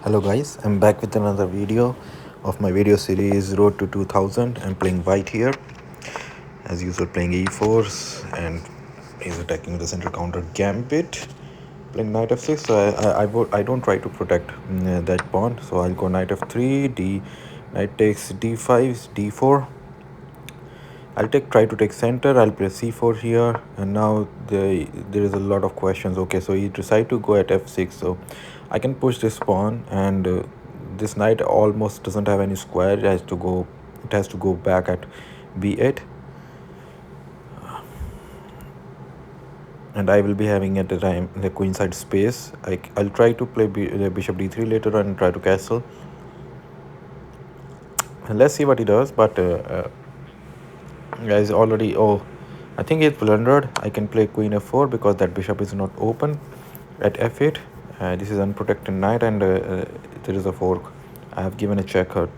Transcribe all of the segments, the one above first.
Hello guys, I'm back with another video of my video series Road to 2000. I'm playing white here, as usual playing e4s, and he's attacking the center counter Gambit, playing knight f6. So I don't try to protect that pawn, so I'll go knight f3, knight takes d5, d4. I'll try to take center. I'll play c4 here, and now there is a lot of questions. Okay, so he decided to go at f6, so I can push this pawn, and this knight almost doesn't have any square. It has to go back at b8, and I will be having at the time the queenside space. I'll try to play bishop d3 later on and try to castle. And let's see what he does, but guys already, oh, I think he's blundered. I can play queen f4 because that bishop is not open at f8. This is unprotected knight, and there is a fork. I have given a check at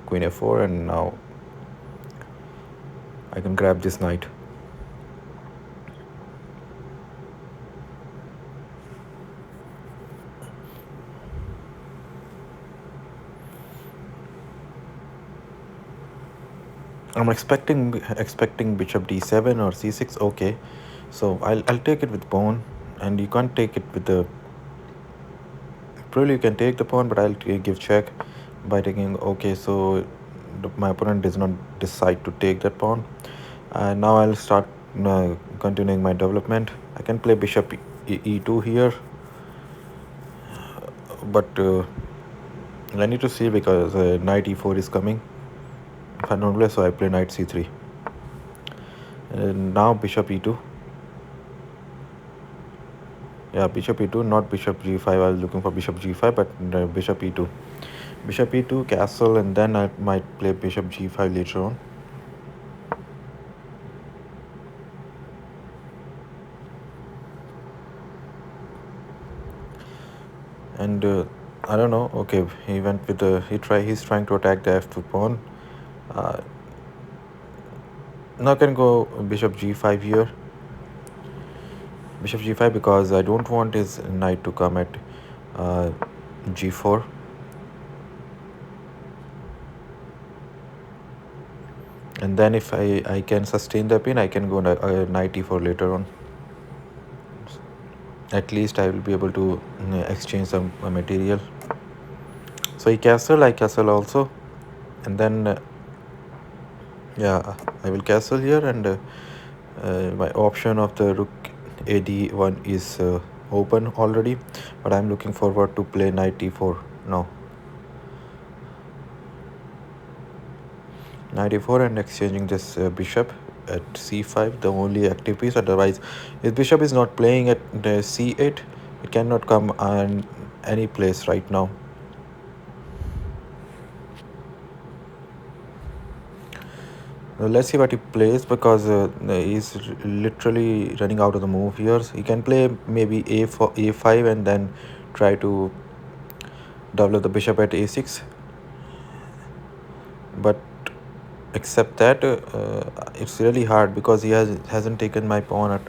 queen f4, and now I can grab this knight. I'm expecting bishop d7 or c6. Okay, so I'll take it with pawn, and you can't take it with the. Probably you can take the pawn, but I'll give check by taking. Okay, so my opponent does not decide to take that pawn. Now I'll start continuing my development. I can play bishop e2 here, but I need to see because knight e4 is coming. If I don't play, so I play knight c3. Now bishop e2. Yeah, bishop e2, not bishop g5. I was looking for bishop g5, but bishop e2. Bishop e2, castle, and then I might play bishop g5 later on. And I don't know. Okay, he went with the he's trying to attack the f2 pawn. Now I can go bishop g5 here. Bishop g5 because I don't want his knight to come at g4. And then if I can sustain the pin, I can go knight e4 later on. At least I will be able to exchange some material. So he castle, I castle also, and then yeah, I will castle here, and my option of the rook ad1 is open already, but I'm looking forward to play knight e4 now. Knight e4 and exchanging this bishop at c5, the only active piece. Otherwise, if bishop is not playing at the c8, it cannot come on any place right now. Let's see what he plays, because he's literally running out of the move here. He can play maybe a5 and then try to develop the bishop at a6, but except that it's really hard because he hasn't taken my pawn at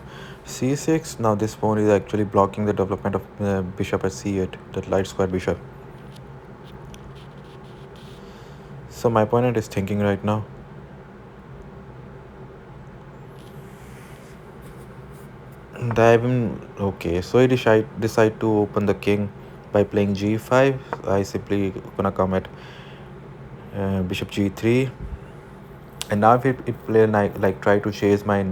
c6. Now this pawn is actually blocking the development of bishop at c8, that light square bishop. So my opponent is thinking right now. Okay, so he decide to open the king by playing g5. I simply gonna come at bishop g3, and now if he play like try to chase my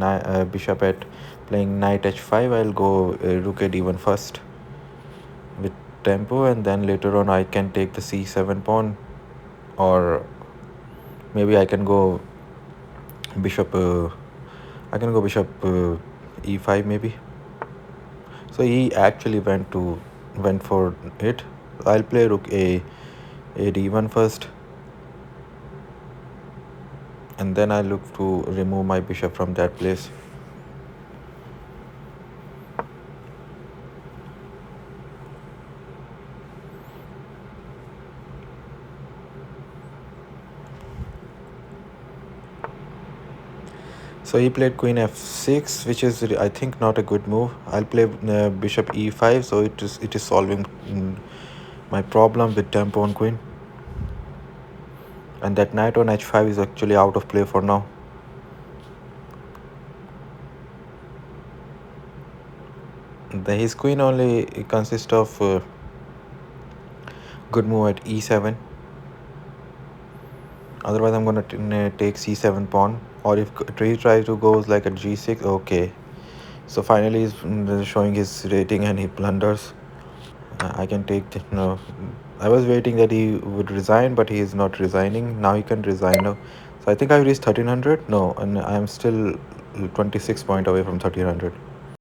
bishop at playing knight h5, I'll go rook d1 first with tempo, and then later on I can take the c7 pawn, or maybe I can go bishop bishop e5 maybe. So he actually went for it. I'll play rook a d1 first, and then I look to remove my bishop from that place. So he played queen f6, which is I think not a good move. I'll play bishop e5, so it is solving my problem with tempo on queen. And that knight on h5 is actually out of play for now. His queen only consists of good move at e7. Otherwise, I'm gonna take c7 pawn. Or if he tries to go like at g6, okay. So finally, he's showing his rating and he blunders. I can take no. I was waiting that he would resign, but he is not resigning. Now he can resign now. So I think I reached 1300. No, and I am still 26 point away from 1300.